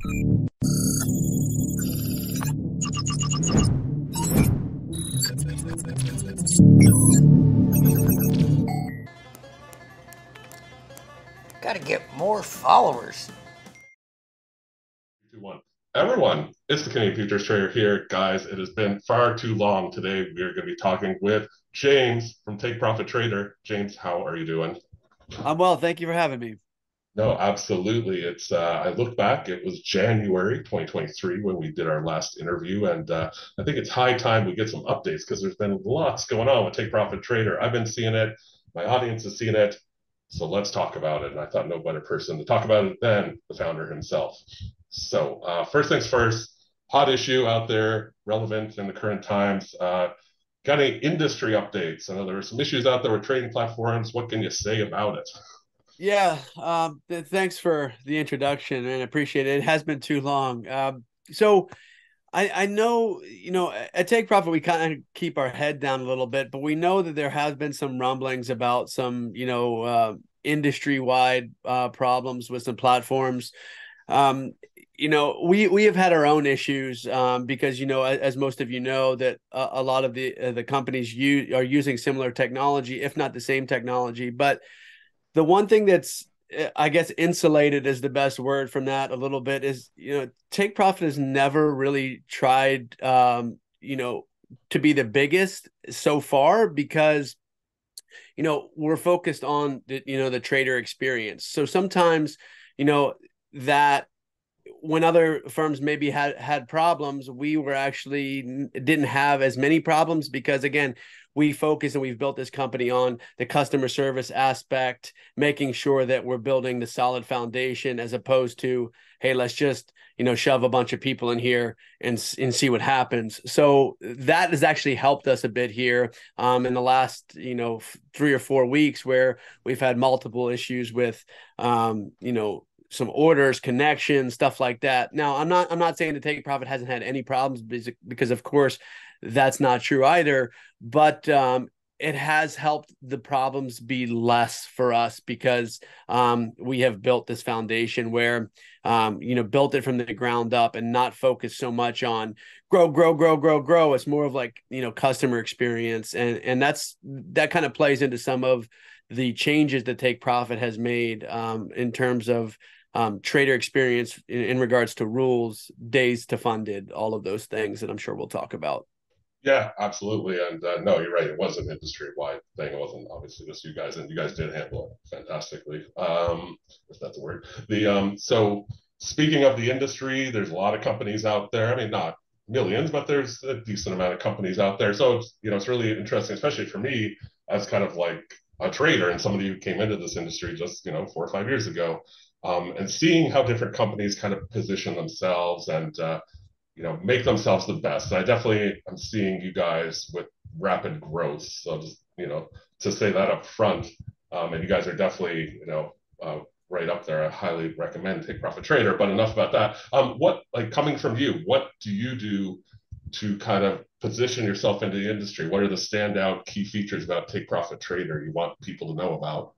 Got to get more followers. 2, 1. Everyone, it's the Canadian Futures Trader here. Guys, it has been far too long. Today, we're going to be talking with James from Take Profit Trader. James, how are you doing? I'm well. Thank you for having me. No, absolutely. I looked back, it was January 2023 when we did our last interview, and I think it's high time we get some updates because there's been lots going on with Take Profit Trader. I've been seeing it, my audience is seeing it, so let's talk about it. And I thought no better person to talk about it than the founder himself. So, first things first, hot issue out there, relevant in the current times. Got any industry updates? I know there are some issues out there with trading platforms. What can you say about it? Yeah, thanks for the introduction and appreciate it. It has been too long. So I know, at Take Profit, we kind of keep our head down a little bit, but we know that there has been some rumblings about some, industry-wide problems with some platforms. We have had our own issues because, as most of you know, that a lot of the companies are using similar technology, if not the same technology. But the one thing that's, I guess, insulated is the best word from that a little bit is, Take Profit has never really tried, to be the biggest so far because, we're focused on the trader experience. So sometimes, that when other firms maybe had problems, we were actually didn't have as many problems because, again, we focus and we've built this company on the customer service aspect, making sure that we're building the solid foundation as opposed to, hey, let's just, shove a bunch of people in here and see what happens. So that has actually helped us a bit here in the last, 3 or 4 weeks where we've had multiple issues with, some orders, connections, stuff like that. Now, I'm not saying that Take Profit hasn't had any problems because of course that's not true either, but it has helped the problems be less for us because we have built this foundation where built it from the ground up and not focused so much on grow. It's more of like, customer experience, and that kind of plays into some of the changes that Take Profit has made in terms of trader experience in regards to rules, days to funded, all of those things that I'm sure we'll talk about. Yeah, absolutely. And no, you're right. It was an industry-wide thing. It wasn't obviously just you guys, and you guys did handle it fantastically. If that's a word. So speaking of the industry, there's a lot of companies out there. I mean, not millions, but there's a decent amount of companies out there. So it's really interesting, especially for me as kind of like a trader and somebody who came into this industry just 4 or 5 years ago, and seeing how different companies kind of position themselves and make themselves the best. I definitely am seeing you guys with rapid growth. So just, to say that up front, and you guys are definitely, right up there. I highly recommend Take Profit Trader, but enough about that. Coming from you, what do you do to kind of position yourself into the industry? What are the standout key features about Take Profit Trader you want people to know about?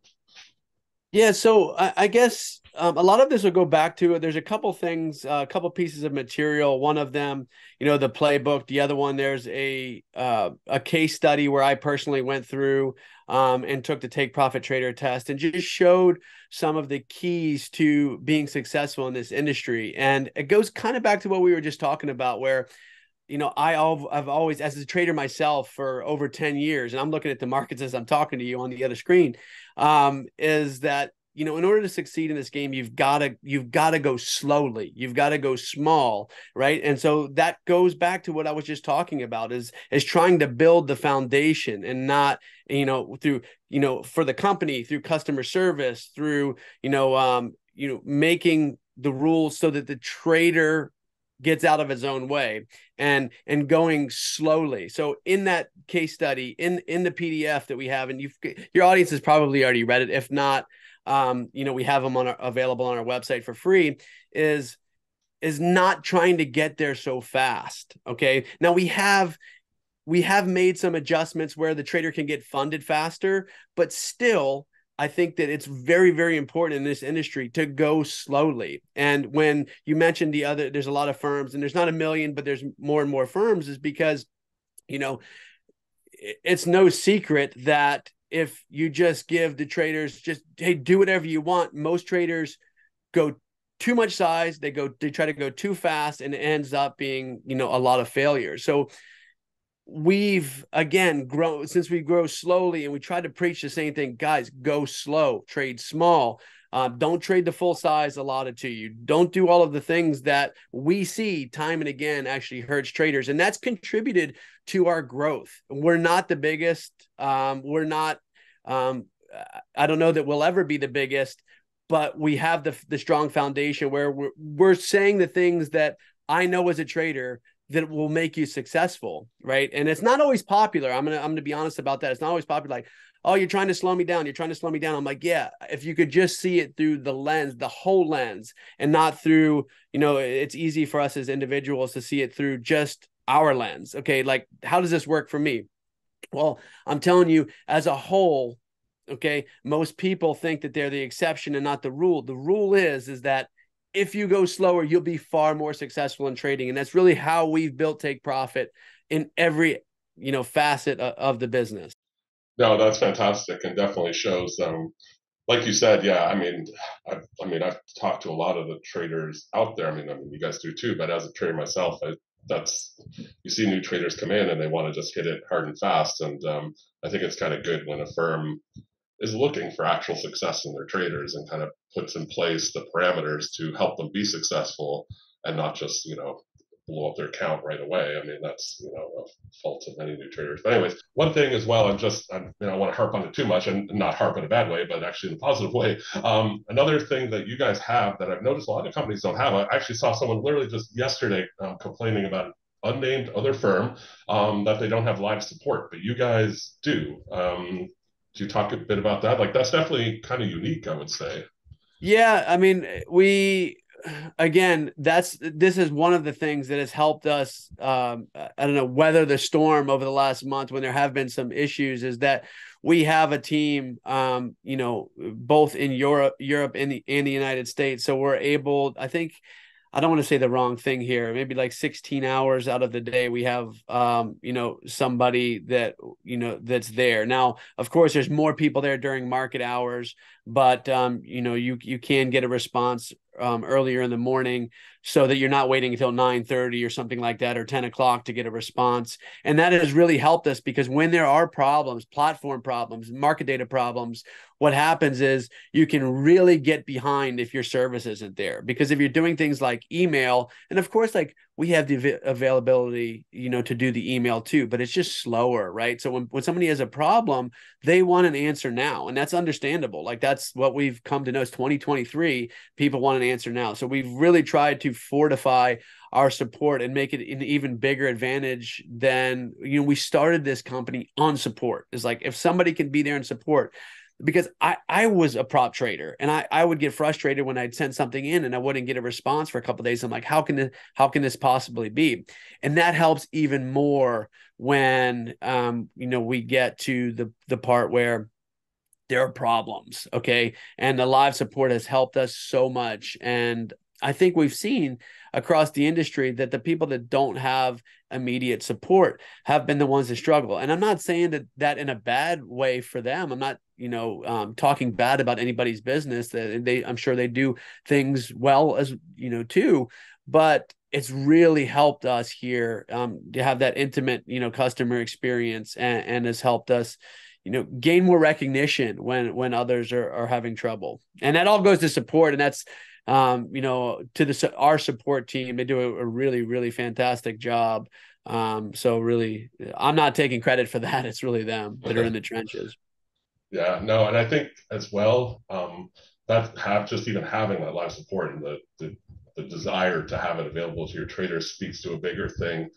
Yeah, so I guess a lot of this will go back to there's a couple things, a couple pieces of material. One of them, the playbook. The other one, there's a case study where I personally went through and took the Take Profit Trader test and just showed some of the keys to being successful in this industry. And it goes kind of back to what we were just talking about, where I've always, as a trader myself for over 10 years, and I'm looking at the markets as I'm talking to you on the other screen, is that, in order to succeed in this game, you've got to go slowly. You've got to go small, right? And so that goes back to what I was just talking about is trying to build the foundation and not, through, for the company, through customer service, through, making the rules so that the trader gets out of his own way and going slowly. So in that case study, in the PDF that we have, and your audience has probably already read it. If not, we have them available on our website for free, is not trying to get there so fast. Okay. Now we have made some adjustments where the trader can get funded faster, but still I think that it's very, very important in this industry to go slowly. And when you mentioned there's a lot of firms, and there's not a million, but there's more and more firms, is because, you know, it's no secret that if you just give the traders just, hey, do whatever you want, most traders go too much size, they try to go too fast, and it ends up being, you know, a lot of failure. So we've again grown, since we grow slowly, and we try to preach the same thing, guys, go slow, trade small, don't trade the full size allotted to you, don't do all of the things that we see time and again actually hurts traders, and that's contributed to our growth. We're not the biggest, we're not I don't know that we'll ever be the biggest, but we have the strong foundation where we're saying the things that I know as a trader that will make you successful, right? And it's not always popular. I'm gonna be honest about that. It's not always popular. Like, oh, you're trying to slow me down. You're trying to slow me down. I'm like, yeah, if you could just see it through the lens, the whole lens, and not through, you know, it's easy for us as individuals to see it through just our lens. Okay, like, how does this work for me? Well, I'm telling you, as a whole, okay, most people think that they're the exception and not the rule. The rule is that if you go slower, you'll be far more successful in trading. And that's really how we've built Take Profit in every, you know, facet of the business. No, that's fantastic, and definitely shows, like you said, yeah, I've talked to a lot of the traders out there. I mean, you guys do too, but as a trader myself, you see new traders come in and they want to just hit it hard and fast. And I think it's kind of good when a firm is looking for actual success in their traders and kind of puts in place the parameters to help them be successful, and not just, you know, blow up their account right away. I mean, that's, you know, a fault of many new traders. But anyways, one thing as well, I don't want to harp on it too much, and not harp in a bad way, but actually in a positive way. Another thing that you guys have that I've noticed a lot of companies don't have, I actually saw someone literally just yesterday complaining about an unnamed other firm that they don't have live support, but you guys do. Do you talk a bit about that? Like, that's definitely kind of unique, I would say. Yeah, I mean, this is one of the things that has helped us, I don't know, weather the storm over the last month when there have been some issues, is that we have a team, you know, both in Europe and the United States. So we're able, I think, I don't want to say the wrong thing here, maybe like 16 hours out of the day, we have, you know, somebody that, you know, that's there. Now, of course, there's more people there during market hours, but, you know, you can get a response earlier in the morning, so that you're not waiting until 9:30 or something like that, or 10 o'clock to get a response. And that has really helped us, because when there are problems, platform problems, market data problems, what happens is you can really get behind if your service isn't there. Because if you're doing things like email, and of course, like, we have the availability, you know, to do the email too, but it's just slower, right? So when somebody has a problem, they want an answer now, and that's understandable. Like, that's what we've come to know. It's 2023. People want an answer now. So we've really tried to fortify our support and make it an even bigger advantage than, you know, we started this company on support. It's like, if somebody can be there and support, because I was a prop trader, and I would get frustrated when I'd send something in and I wouldn't get a response for a couple of days. I'm like, how can this possibly be? And that helps even more when, you know, we get to the part where there are problems. Okay. And the live support has helped us so much. And I think we've seen across the industry that the people that don't have immediate support have been the ones that struggle. And I'm not saying that in a bad way for them. I'm not, you know, talking bad about anybody's business. That I'm sure they do things well, as you know, too. But it's really helped us here to have that intimate, you know, customer experience, and has helped us, you know, gain more recognition when others are having trouble. And that all goes to support. And that's, you know, to our support team. They do a really, really fantastic job. So really, I'm not taking credit for that. It's really them that are in the trenches. Yeah, no, and I think as well, just even having that live support and the desire to have it available to your traders speaks to a bigger thing.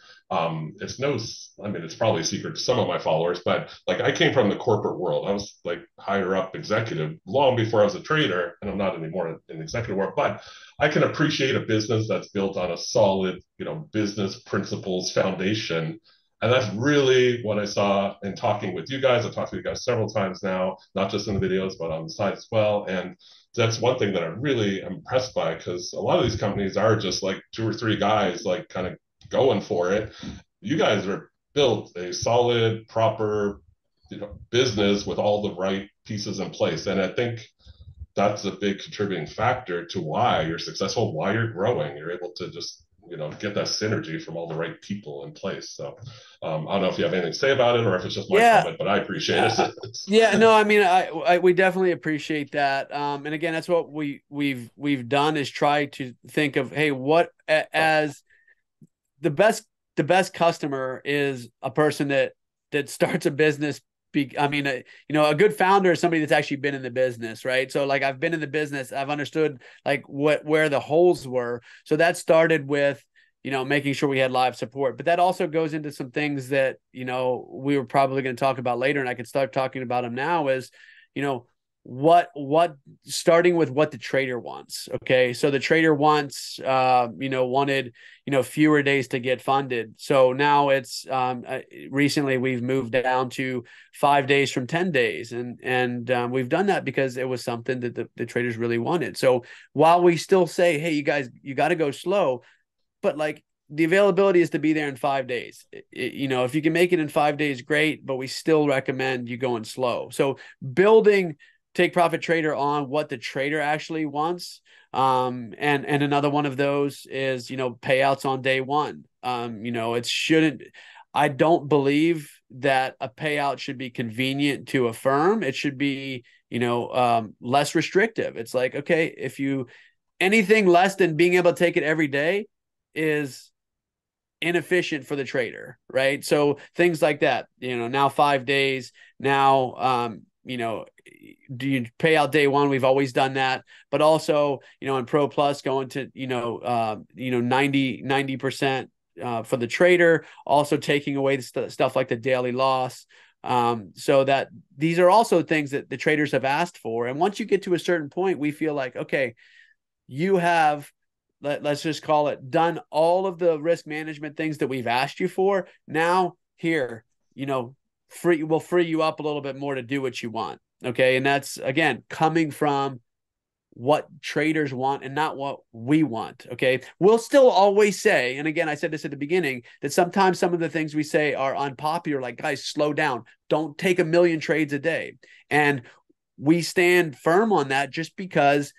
It's probably a secret to some of my followers, but like, I came from the corporate world. I was like higher up executive long before I was a trader, and I'm not anymore in the executive world, but I can appreciate a business that's built on a solid, you know, business principles foundation. And that's really what I saw in talking with you guys. I've talked to you guys several times now, not just in the videos, but on the site as well. And that's one thing that I'm really impressed by, because a lot of these companies are just like two or three guys, like kind of going for it. You guys are built a solid, proper, business with all the right pieces in place. And I think that's a big contributing factor to why you're successful, why you're growing. You're able to just, get that synergy from all the right people in place. So I don't know if you have anything to say about it or if it's just my comment, but I appreciate it. Yeah, no, I mean, we definitely appreciate that. And again, that's what we've done, is try to think of, hey, what as the best customer is a person that starts a business. I mean, a good founder is somebody that's actually been in the business, right? So like, I've been in the business, I've understood like where the holes were. So that started with, making sure we had live support, but that also goes into some things that, we were probably going to talk about later, and I could start talking about them now, is, what starting with what the trader wants. Okay. So the trader wants, wanted, fewer days to get funded. So now it's, recently we've moved down to 5 days from 10 days. And we've done that because it was something that the traders really wanted. So while we still say, hey, you guys, you got to go slow, but like, the availability is to be there in 5 days. If you can make it in 5 days, great, but we still recommend you going slow. So building Take Profit Trader on what the trader actually wants. And another one of those is, payouts on day one. I don't believe that a payout should be convenient to a firm. It should be, less restrictive. It's like, okay, if anything less than being able to take it every day is inefficient for the trader, right? So things like that, now 5 days, now, do you pay out day one? We've always done that, but also, in Pro Plus going to, 90% for the trader, also taking away the stuff like the daily loss. So that these are also things that the traders have asked for. And once you get to a certain point, we feel like, okay, you have, let's just call it, done all of the risk management things that we've asked you for. Now here, we'll free you up a little bit more to do what you want. Okay. And that's, again, coming from what traders want and not what we want. Okay. We'll still always say, and again, I said this at the beginning, that sometimes some of the things we say are unpopular, like, guys, slow down. Don't take 1 million trades a day. And we stand firm on that just because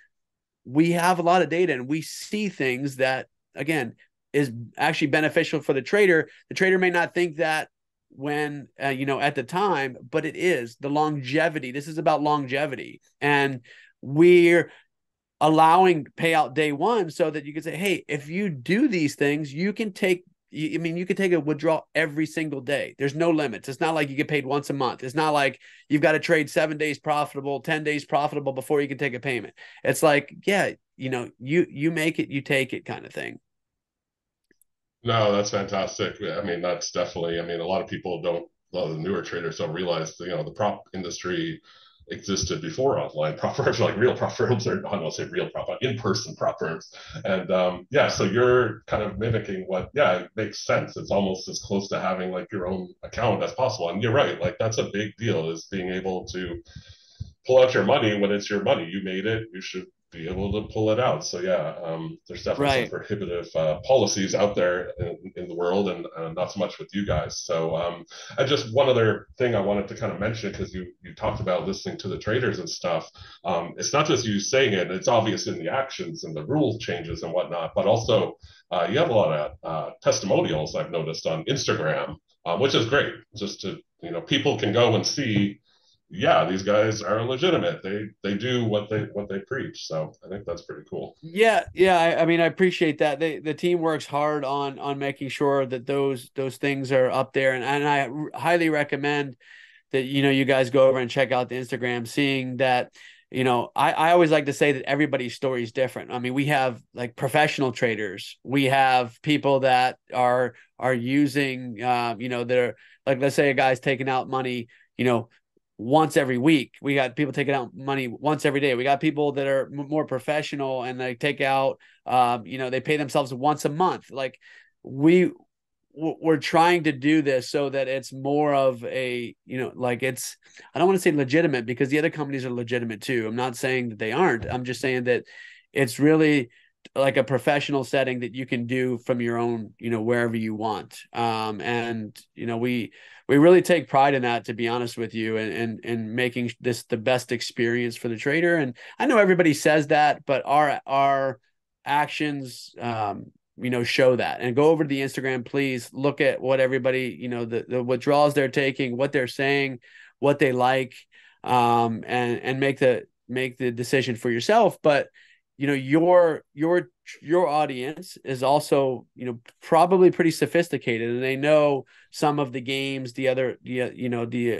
we have a lot of data and we see things that, again, is actually beneficial for the trader. The trader may not think that when, at the time, but it is the longevity. This is about longevity. And we're allowing payout day one so that you can say, hey, if you do these things, you can take a withdrawal every single day. There's no limits. It's not like you get paid once a month. It's not like you've got to trade 7 days profitable, 10 days profitable before you can take a payment. It's like, yeah, you make it, you take it kind of thing. No, that's fantastic. I mean, that's definitely, a lot of people a lot of the newer traders don't realize, the prop industry existed before online prop firms, like real prop firms, or I don't say real prop, in-person prop firms. And so you're kind of mimicking it makes sense. It's almost as close to having like your own account as possible. And you're right, like that's a big deal, is being able to pull out your money when it's your money. You made it, you should be able to pull it out. So there's definitely some prohibitive policies out there in the world, and not so much with you guys. So and just one other thing I wanted to kind of mention, because you talked about listening to the traders and stuff. It's not just you saying it; it's obvious in the actions and the rule changes and whatnot. But also, you have a lot of testimonials I've noticed on Instagram, which is great. Just to people can go and see, these guys are legitimate. They do what they preach. So I think that's pretty cool. Yeah. I mean, I appreciate that. The team works hard on making sure that those things are up there. And I highly recommend that, you guys go over and check out the Instagram, seeing that, I always like to say that everybody's story is different. I mean, we have like professional traders. We have people that are using, they're like, let's say a guy's taking out money, once every week. We got people taking out money once every day. We got people that are more professional and they take out, they pay themselves once a month. Like we we're trying to do this so that it's more of a, like it's, I don't want to say legitimate, because the other companies are legitimate too. I'm not saying that they aren't. I'm just saying that it's really like a professional setting that you can do from your own, wherever you want. And, we really take pride in that, to be honest with you, and making this the best experience for the trader. And I know everybody says that, but our actions, show that. And go over to the Instagram, please look at what everybody, the withdrawals they're taking, what they're saying, what they like, and make the decision for yourself. But your audience is also, probably pretty sophisticated, and they know some of the games the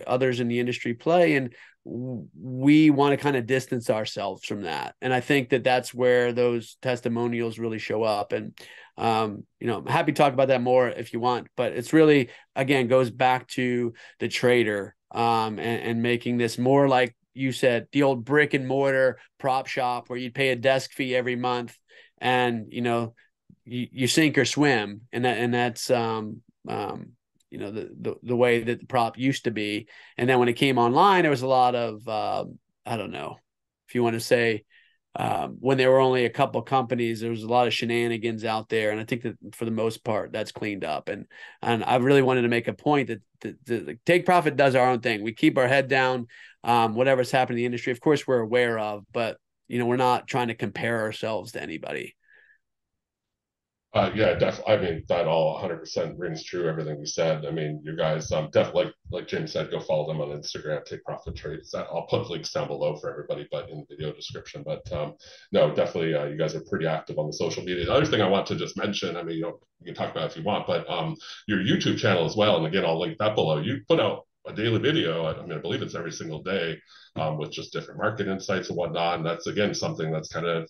others in the industry play, and we want to kind of distance ourselves from that. And I think that that's where those testimonials really show up. And I'm happy to talk about that more if you want, but it's really, again, goes back to the trader, and making this more like you said, the old brick and mortar prop shop where you'd pay a desk fee every month, and you sink or swim, and that's the way that the prop used to be. And then when it came online, there was a lot of I don't know if you want to say, when there were only a couple companies, there was a lot of shenanigans out there. And I think that for the most part, that's cleaned up. And I really wanted to make a point that Take Profit does our own thing. We keep our head down, whatever's happening in the industry. Of course, we're aware of, but we're not trying to compare ourselves to anybody. Yeah, definitely. I mean, that all 100% rings true, everything you said. I mean, you guys, definitely, like James said, go follow them on Instagram, Take Profit Trades. I'll put links down below for everybody, but in the video description. But no, definitely, you guys are pretty active on the social media. The other thing I want to just mention, I mean, you can talk about it if you want, but your YouTube channel as well. And again, I'll link that below. You put out a daily video. I mean, I believe it's every single day, with just different market insights and whatnot. And that's, again, something that's kind of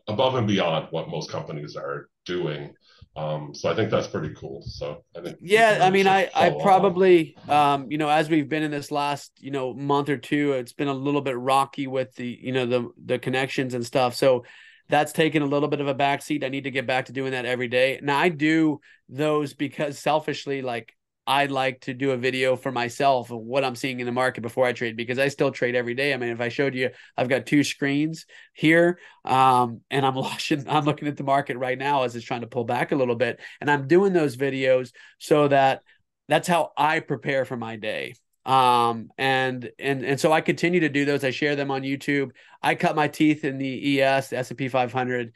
above and beyond what most companies are doing. So I think that's pretty cool. So I think, yeah, I mean, I probably, as we've been in this last, month or two, it's been a little bit rocky with the connections and stuff. So that's taken a little bit of a backseat. I need to get back to doing that every day. Now I do those because selfishly, like, I'd like to do a video for myself of what I'm seeing in the market before I trade, because I still trade every day. I mean, if I showed you, I've got two screens here, and I'm looking at the market right now as it's trying to pull back a little bit. And I'm doing those videos so that's how I prepare for my day. And so I continue to do those. I share them on YouTube. I cut my teeth in the ES, the S&P 500.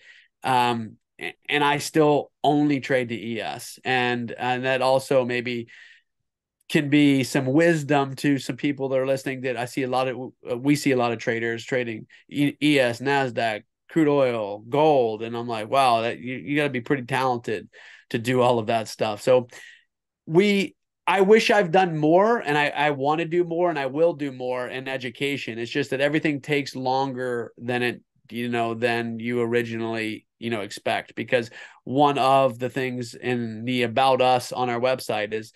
And I still only trade the ES, and that also maybe can be some wisdom to some people that are listening, that we see a lot of traders trading ES, NASDAQ, crude oil, gold. And I'm like, wow, that you got to be pretty talented to do all of that stuff. So I wish I've done more, and I want to do more, and I will do more in education. It's just that everything takes longer than than you originally, expect, because one of the things in the About Us on our website is,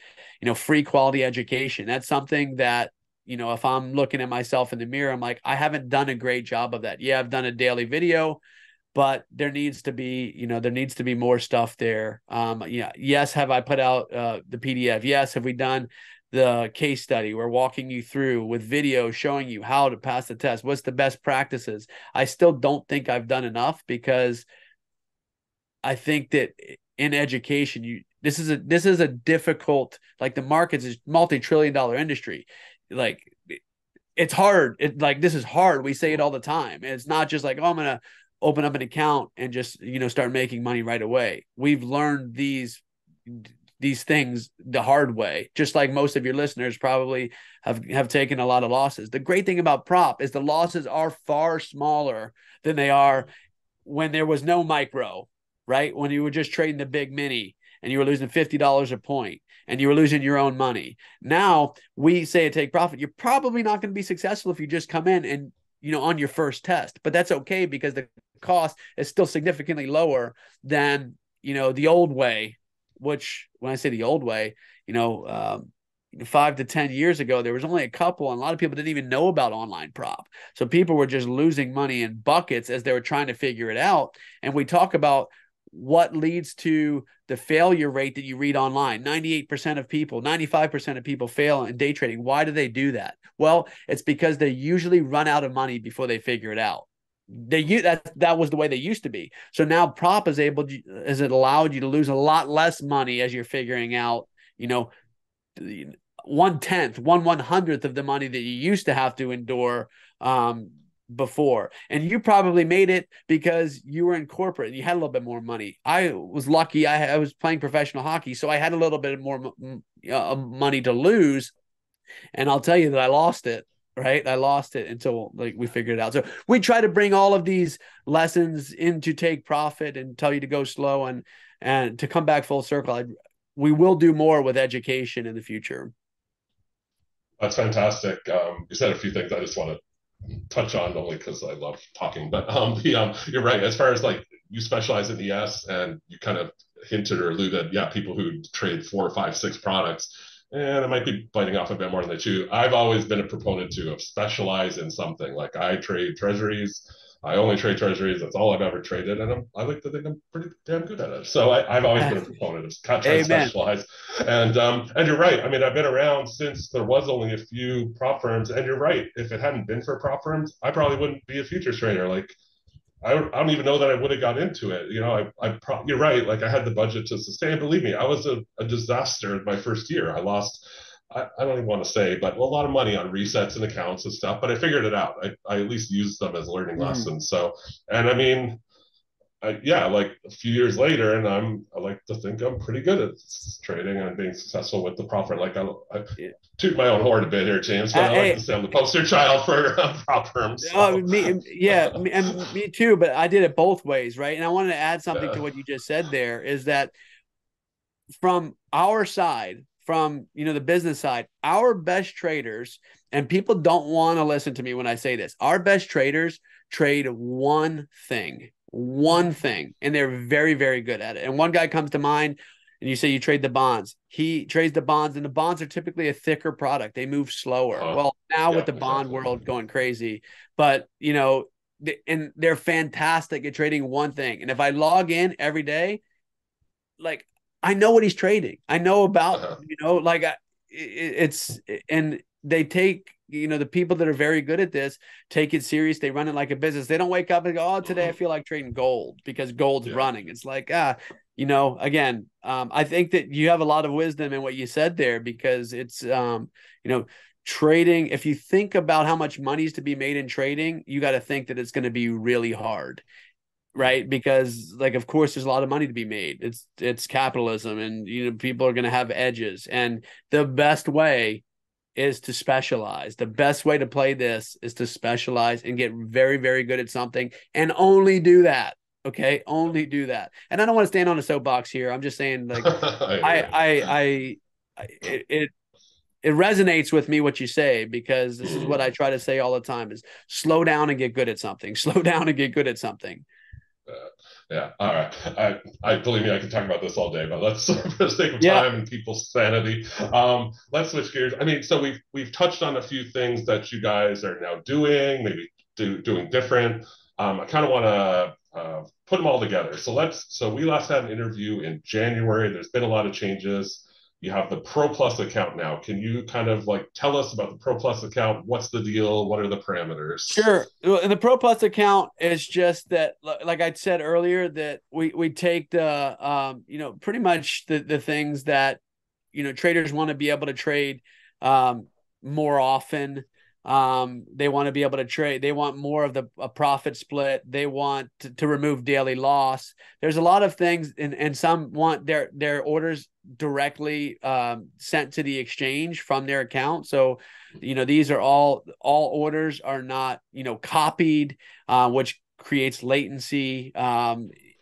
free quality education. That's something that, if I'm looking at myself in the mirror, I'm like, I haven't done a great job of that. Yeah, I've done a daily video, but there needs to be more stuff there. Yes. Have I put out the PDF? Yes. Have we done the case study? We're walking you through with video, showing you how to pass the test. What's the best practices? I still don't think I've done enough, because I think that in education, this is a difficult, like, the markets is multi-trillion-dollar industry. Like, it's hard. This is hard. We say it all the time. And it's not just like, oh, I'm going to open up an account and just, start making money right away. We've learned these things the hard way, just like most of your listeners probably have taken a lot of losses. The great thing about prop is the losses are far smaller than they are when there was no micro, right? When you were just trading the big mini and you were losing $50 a point and you were losing your own money. Now we say at Take Profit, you're probably not going to be successful if you just come in and, on your first test, but that's okay, because the cost is still significantly lower than, the old way. Which, when I say the old way, 5 to 10 years ago, there was only a couple, and a lot of people didn't even know about online prop. So people were just losing money in buckets as they were trying to figure it out. And we talk about what leads to the failure rate that you read online. 98% of people, 95% of people fail in day trading. Why do they do that? Well, it's because they usually run out of money before they figure it out. That was the way they used to be. So now prop has it allowed you to lose a lot less money as you're figuring out, 1/100th of the money that you used to have to endure before. And you probably made it because you were in corporate and you had a little bit more money. I was lucky. I was playing professional hockey, so I had a little bit more money to lose. And I'll tell you that I lost it. Right. I lost it until we figured it out. So we try to bring all of these lessons into Take Profit and tell you to go slow and to come back full circle. We will do more with education in the future. That's fantastic. You said a few things I just want to touch on only because I love talking, but you're right. As far as you specialize in ES and you kind of hinted or alluded, people who trade 4, 5, 6 products, and it might be biting off a bit more than they chew. I've always been a proponent to specialize in something. Like I trade treasuries. I only trade treasuries. That's all I've ever traded. And I like to think I'm pretty damn good at it. So I've always been a proponent of trying to specialize. And you're right. I mean, I've been around since there was only a few prop firms. And you're right. If it hadn't been for prop firms, I probably wouldn't be a futures trader. I don't even know that I would have got into it. You're right. I had the budget to sustain. Believe me, I was a disaster in my first year. I lost, I don't even want to say, but a lot of money on resets and accounts and stuff. But I figured it out. I at least used them as learning lessons. So, and I mean, a few years later, and I like to think I'm pretty good at trading and being successful with the profit. I toot my own horn a bit here, James, but I like to say I'm the poster child for prop firms. So. Me too. But I did it both ways, right? And I wanted to add something to what you just said. There is that from our side, from the business side, our best traders, and people don't want to listen to me when I say this, our best traders trade one thing, and they're very, very good at it. And one guy comes to mind, and you say you trade the bonds. He trades the bonds, and the bonds are typically a thicker product. They move slower. Well, now with the bond world going crazy, but and they're fantastic at trading one thing. And if I log in every day, I know what he's trading. I know about, and they take, the people that are very good at this take it serious. They run it like a business. They don't wake up and go, oh, today I feel like trading gold because gold's running. It's again, I think that you have a lot of wisdom in what you said there, because it's, trading. If you think about how much money is to be made in trading, you got to think that it's going to be really hard. Right. Because of course, there's a lot of money to be made. It's capitalism, and, people are going to have edges, and the best way is to specialize. The best way to play this is to specialize and get very, very good at something, and only do that. Okay. Only do that. And I don't want to stand on a soapbox here. I'm just saying it resonates with me what you say, because this is what I try to say all the time is slow down and get good at something. Slow down and get good at something. Yeah. All right. I believe me, I could talk about this all day, but let's, for the sake of time and people's sanity, let's switch gears. I mean, so we've touched on a few things that you guys are now doing, maybe doing different. I kind of want to put them all together. So we last had an interview in January. There's been a lot of changes. You have the Pro Plus account now. Can you kind of tell us about the Pro Plus account? What's the deal? What are the parameters? Sure. And the Pro Plus account is just that, like I said earlier, that we take the, pretty much the things that, traders want to be able to trade more often. They want to be able to trade. They want more of a profit split. They want to remove daily loss. There's a lot of things, and some want their orders directly sent to the exchange from their account. So, these are all orders are not, copied, which creates latency.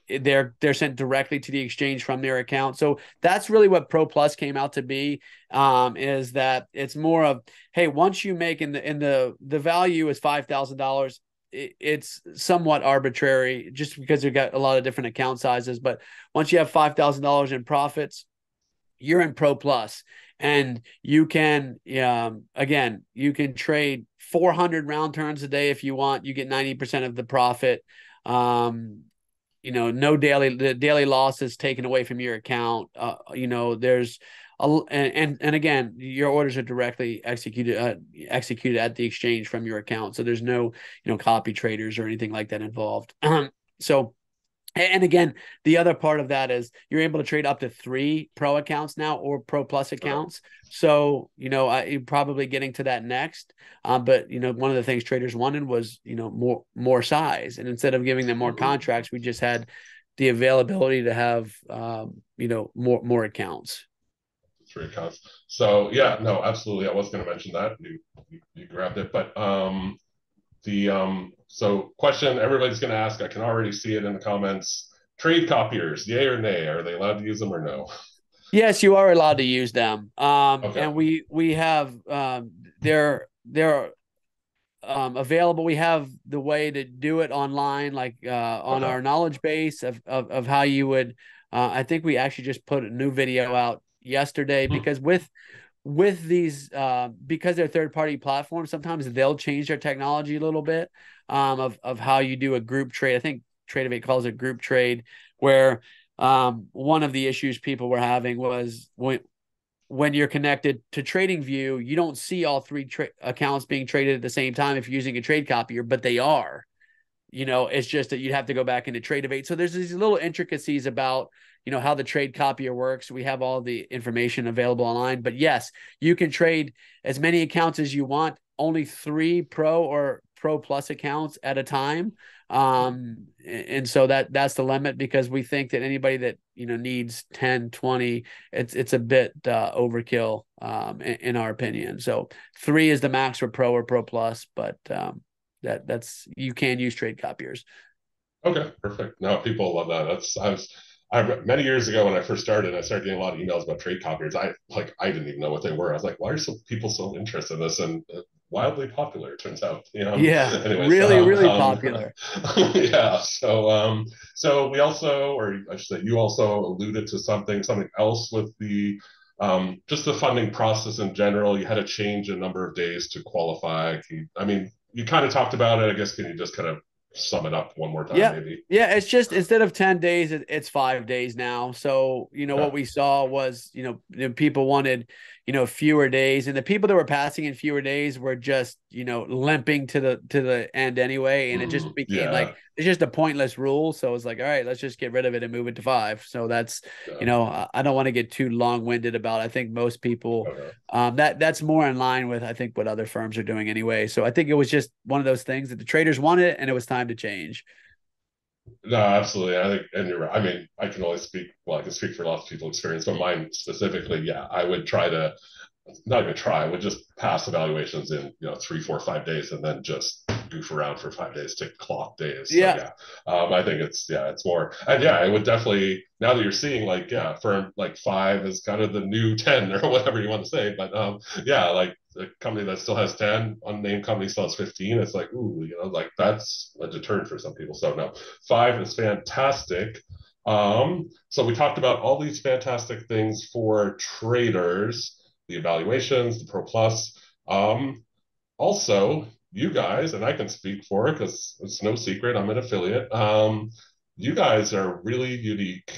They're sent directly to the exchange from their account. So that's really what Pro Plus came out to be, is that it's more of, hey, once you make the value is $5,000, it's somewhat arbitrary just because you've got a lot of different account sizes. But once you have $5,000 in profits, you're in Pro Plus, and you can, again, you can trade 400 round turns a day if you want. You get 90% of the profit. no the daily loss is taken away from your account. There's and again, your orders are directly executed at the exchange from your account. So there's no, copy traders or anything like that involved. So, and again, the other part of that is you're able to trade up to 3 pro accounts now, or pro plus accounts. So, you're probably getting to that next. But, one of the things traders wanted was, more size. And instead of giving them more contracts, we just had the availability to have, more accounts. 3 accounts. So yeah, no, absolutely. I was going to mention that. You grabbed it. But so question everybody's going to ask, I can already see it in the comments. Trade copiers, yay or nay? Are they allowed to use them or no? Yes, you are allowed to use them. Okay. And we have they're available. We have the way to do it online, like on our knowledge base of how you would. I think we actually just put a new video out yesterday, because with these because they're third-party platforms, sometimes they'll change their technology a little bit of how you do a group trade. I think Tradeovate calls it group trade, where one of the issues people were having was when you're connected to TradingView, you don't see all 3 accounts being traded at the same time if you're using a trade copier, but they are. It's just that you'd have to go back into Tradeovate. So there's these little intricacies about, how the trade copier works. We have all the information available online, but yes, you can trade as many accounts as you want, only 3 pro or pro plus accounts at a time. And so that's the limit, because we think that anybody that, needs 10, 20, it's a bit overkill in our opinion. So 3 is the max for pro or pro plus, but that's you can use trade copiers. Okay, perfect. No, people love that. Many years ago when I first started, I started getting a lot of emails about trade copiers. I didn't even know what they were. I was like, why are people so interested in this? And wildly popular, it turns out. Yeah, anyways, really popular. Yeah. So we also, or I should say, you also alluded to something else with the just the funding process in general. You had to change a number of days to qualify. You kind of talked about it. I guess, can you just kind of sum it up one more time, maybe? Yeah, it's just, instead of 10 days, it's 5 days now. So, what we saw was, people wanted, fewer days, and the people that were passing in fewer days were just, limping to the end anyway. And it just became like, it's just a pointless rule. So it was like, all right, let's just get rid of it and move it to 5. So that's, I don't want to get too long-winded about it. I think most people, that's more in line with, I think, what other firms are doing anyway. So I think it was just one of those things that the traders wanted, and it was time to change. No, absolutely. I think, and you're right. I can only speak, I can speak for lots of people's experience, but mine specifically, yeah, I would try to, not even try, I would just pass evaluations in, 3, 4, 5 days, and then just goof around for 5 days to clock days. So, yeah. I think it's more, and yeah, it would definitely, now that you're seeing, firm, 5 is kind of the new 10 or whatever you want to say. But, the company that still has 10, unnamed company still has 15. It's like, ooh, that's a deterrent for some people. So no, 5 is fantastic. So we talked about all these fantastic things for traders, the evaluations, the Pro Plus. Also, you guys, and I can speak for it because it's no secret, I'm an affiliate. You guys are really unique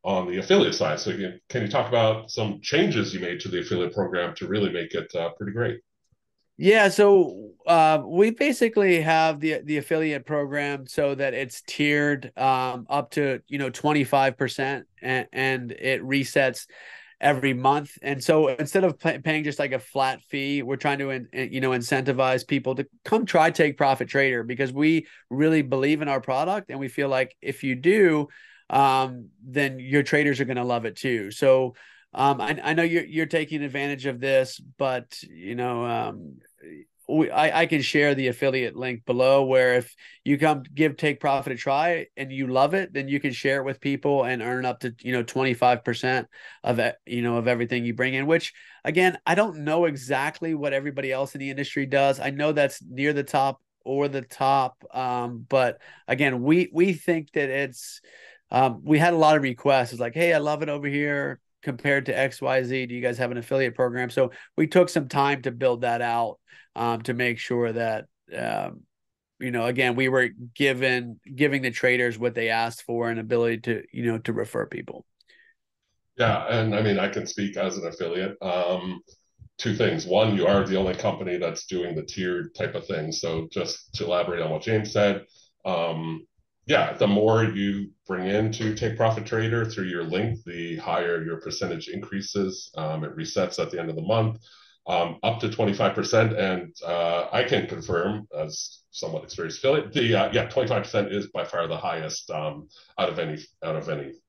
on the affiliate side. So can you talk about some changes you made to the affiliate program to really make it pretty great? Yeah, so we basically have the affiliate program so that it's tiered up to 25%, and it resets every month. And so instead of paying just like a flat fee, we're trying to incentivize people to come try Take Profit Trader, because we really believe in our product, and we feel like if you do, then your traders are going to love it too. So I know you're taking advantage of this, but I can share the affiliate link below, where if you come give Take Profit a try and you love it, then you can share it with people and earn up to 25% of it, of everything you bring in. Which, again, I don't know exactly what everybody else in the industry does. I know that's near the top or the top, but again, we think that it's. We had a lot of requests. It's like, hey, I love it over here compared to XYZ. Do you guys have an affiliate program? So we took some time to build that out, to make sure that, again, we were giving the traders what they asked for, an ability to, to refer people. Yeah, and I mean, I can speak as an affiliate. Two things. One, you are the only company that's doing the tiered type of thing. So just to elaborate on what James said, yeah, the more you bring in to Take Profit Trader through your link, the higher your percentage increases. It resets at the end of the month, up to 25%. And I can confirm, as somewhat experienced affiliate, the 25% is by far the highest out of any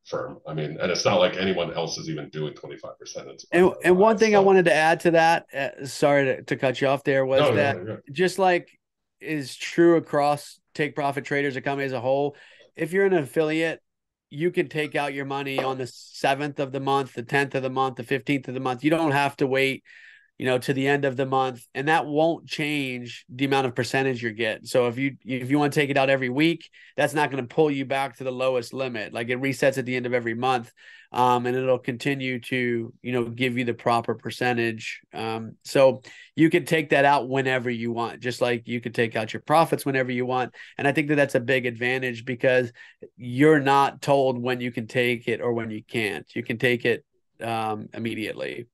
firm. I mean, and it's not like anyone else is even doing 25%. And one thing I wanted to add to that, sorry to cut you off there, was just like is true across Take Profit Traders, a company as a whole. If you're an affiliate, you can take out your money on the 7th of the month, the 10th of the month, the 15th of the month. You don't have to wait, to the end of the month, and that won't change the amount of percentage you're getting. So if you want to take it out every week, that's not going to pull you back to the lowest limit. Like, it resets at the end of every month, and it'll continue to, give you the proper percentage. So you could take that out whenever you want, just like you could take out your profits whenever you want. And I think that that's a big advantage, because you're not told when you can take it or when you can't. You can take it immediately.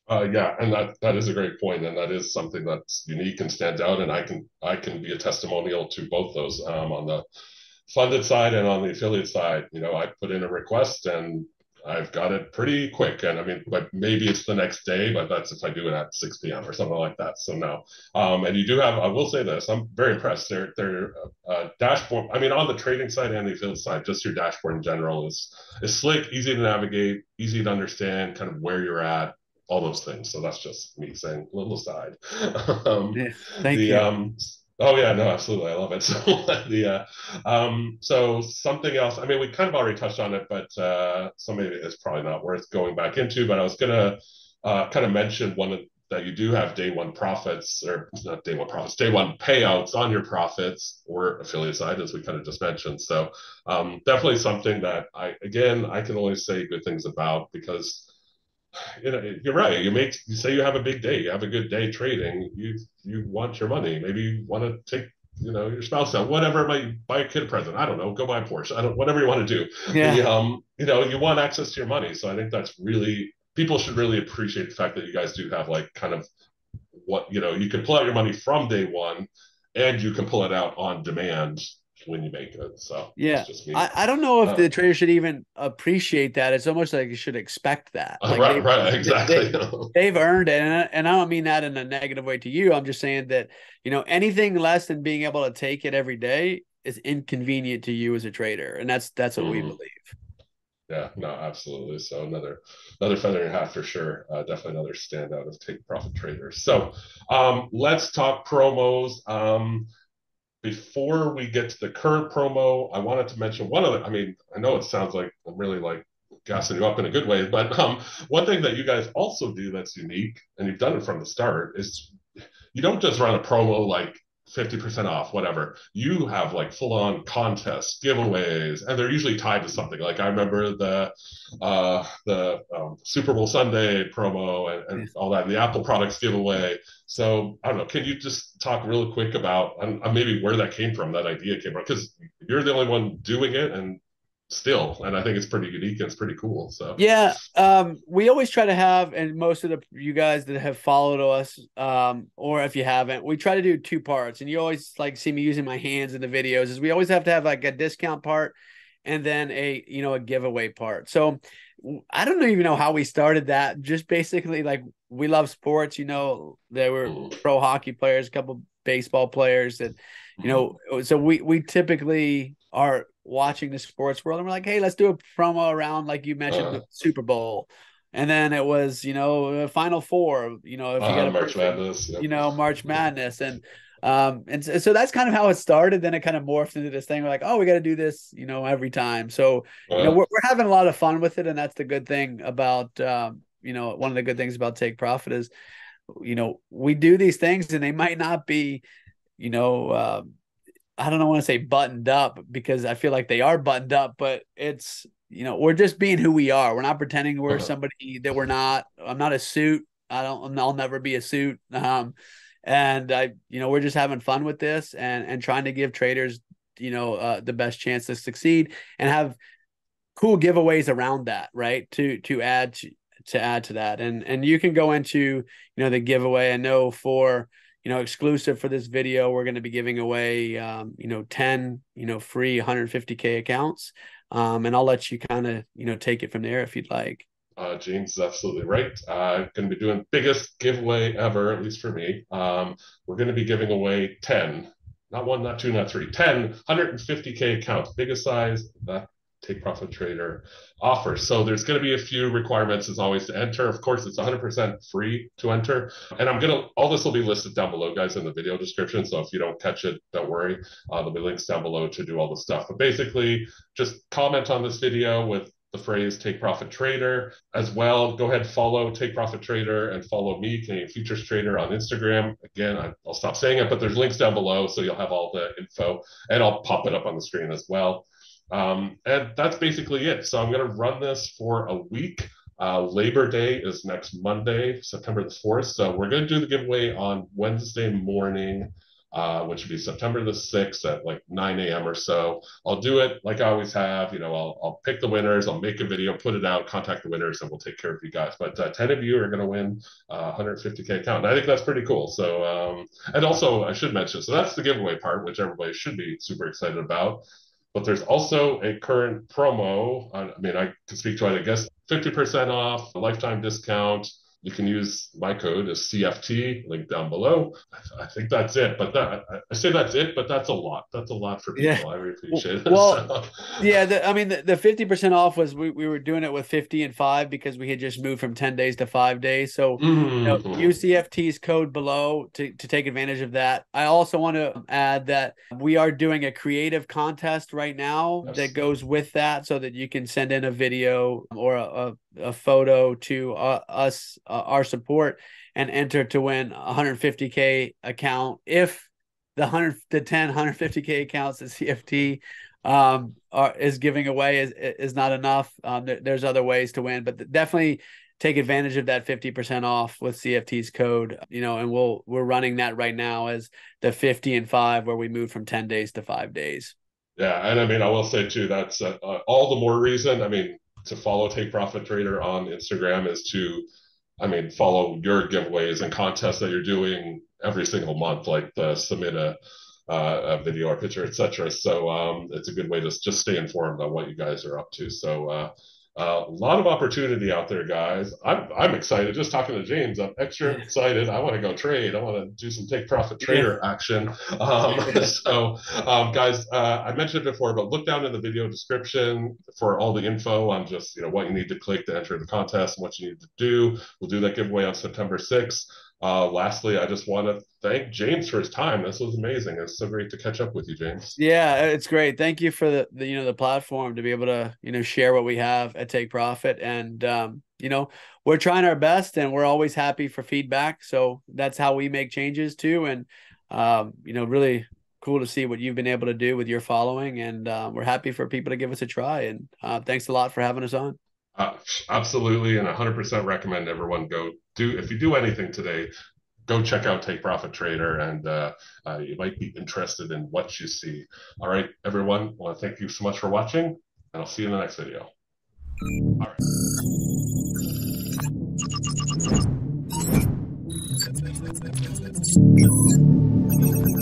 Yeah, and that is a great point, and that is something that's unique and stands out. And I can be a testimonial to both those, on the funded side and on the affiliate side. I put in a request and I've got it pretty quick. And I mean, but maybe it's the next day, but that's if I do it at 6 p.m. or something like that. So no, and you do have. I will say this: I'm very impressed. Their dashboard. I mean, on the trading side and the affiliate side, just your dashboard in general is slick, easy to navigate, easy to understand, kind of where you're at. All those things. So that's just me saying a little aside. Thank you. Oh yeah, no, absolutely, I love it. So so something else. I mean, we kind of already touched on it, but so maybe it's probably not worth going back into. But I was gonna kind of mention that you do have day one profits, or not day one profits, day one payouts on your profits or affiliate side, as we kind of just mentioned. So definitely something that I can only say good things about, because you're right. You say you have a big day, you have a good day trading. You want your money. Maybe you want to take your spouse out, whatever it might, buy a kid a present. I don't know, go buy a Porsche. Whatever you want to do. Yeah. You want access to your money. So I think that's really, people should really appreciate the fact that you guys do have like kind of what you can pull out your money from day one, and you can pull it out on demand when you make it. So yeah, I don't know if the trader should even appreciate that. It's almost like you should expect that. Like right, exactly. They've earned it, and I don't mean that in a negative way to you. I'm just saying that anything less than being able to take it every day is inconvenient to you as a trader, and that's what we believe. Yeah, no, absolutely. So another feather in your hat for sure. Definitely another standout of Take Profit Traders. So let's talk promos. Before we get to the current promo, I wanted to mention one other. I mean, I know it sounds like I'm really like gassing you up in a good way, but one thing that you guys also do that's unique, and you've done it from the start, is you don't just run a promo like 50% off, whatever. You have like full on contests, giveaways, and they're usually tied to something. Like I remember the Super Bowl Sunday promo and all that, and the Apple products giveaway. So I don't know. Can you just talk real quick about maybe where that came from, that idea came from? Because you're the only one doing it, and I think it's pretty unique and it's pretty cool. So yeah, we always try to have, and most of you guys that have followed us, or if you haven't, we try to do 2 parts. And you always like see me using my hands in the videos. Is we always have to have like a discount part, and then a giveaway part. So I don't even know how we started that. Just basically like we love sports. There were pro hockey players, a couple baseball players that, so we typically are watching the sports world, and we're like, hey, let's do a promo around, like you mentioned, the Super Bowl. And then it was, Final Four, if you got a March Madness, March Madness. And so that's kind of how it started. Then it kind of morphed into this thing. We're like, oh, we got to do this, every time. So, we're having a lot of fun with it. And that's the good thing about, one of the good things about Take Profit is, we do these things, and they might not be, I don't want to say buttoned up, because I feel like they are buttoned up, but it's, we're just being who we are. We're not pretending we're somebody that we're not. I'm not a suit. I'll never be a suit. And we're just having fun with this and trying to give traders, the best chance to succeed and have cool giveaways around that, right? To add to that. And you can go into, the giveaway. I know for, exclusive for this video, we're going to be giving away, 10, free 150K accounts. And I'll let you kind of, take it from there if you'd like. James is absolutely right. I'm going to be doing biggest giveaway ever, at least for me. We're going to be giving away 10, not 1, not 2, not 3, 10 150K accounts, biggest size that Take Profit Trader offers. So there's going to be a few requirements as always to enter. Of course, it's 100% free to enter. And all this will be listed down below, guys, in the video description. So if you don't catch it, don't worry. There'll be links down below to do all the stuff. But basically, just comment on this video with the phrase Take Profit Trader as well. Go ahead, follow Take Profit Trader and follow me, Canadian Futures Trader, on Instagram. Again, I'll stop saying it, but there's links down below, so you'll have all the info, and I'll pop it up on the screen as well. And that's basically it. So I'm going to run this for a week. Labor Day is next Monday, September the 4th. So we're going to do the giveaway on Wednesday morning, which would be September the 6th at like 9 a.m. or so. I'll do it like I always have. I'll pick the winners. I'll make a video, put it out, contact the winners, and we'll take care of you guys. But 10 of you are going to win 150K account. And I think that's pretty cool. So, and also I should mention, so that's the giveaway part, which everybody should be super excited about. But there's also a current promo. I can speak to it, I guess. 50% off, a lifetime discount. You can use my code as CFT, link down below. I think that's it. But I say that's it, but that's a lot. That's a lot for people. Yeah. I really appreciate it. Well, yeah, the 50% off was we were doing it with 50 and 5 because we had just moved from 10 days to 5 days. So use CFT's code below to take advantage of that. I also want to add that we are doing a creative contest right now that goes with that, so that you can send in a video or a photo to us, our support, and enter to win 150K account. If the 10 150K accounts that CFT is giving away is not enough, there's other ways to win, but definitely take advantage of that 50% off with CFT's code, and we're running that right now as the 50 and 5, where we moved from 10 days to 5 days. Yeah. And I will say too, that's all the more reason, to follow Take Profit Trader on Instagram is to, follow your giveaways and contests that you're doing every single month, like submit a video or picture, etc. So it's a good way to just stay informed on what you guys are up to. So a lot of opportunity out there, guys. I'm excited. Just talking to James, I'm extra excited. I want to go trade. I want to do some Take Profit Trader action. Guys, I mentioned it before, but look down in the video description for all the info on just what you need to click to enter the contest and what you need to do. We'll do that giveaway on September 6th. Lastly, I just want to thank James for his time. This was amazing. It's so great to catch up with you, James. Yeah, it's great. Thank you for the platform to be able to share what we have at Take Profit, and we're trying our best, and we're always happy for feedback. So that's how we make changes too, and really cool to see what you've been able to do with your following, and we're happy for people to give us a try. And thanks a lot for having us on. Absolutely, and 100% recommend everyone if you do anything today, go check out Take Profit Trader, and you might be interested in what you see. All right, everyone, I want to thank you so much for watching, and I'll see you in the next video. All right.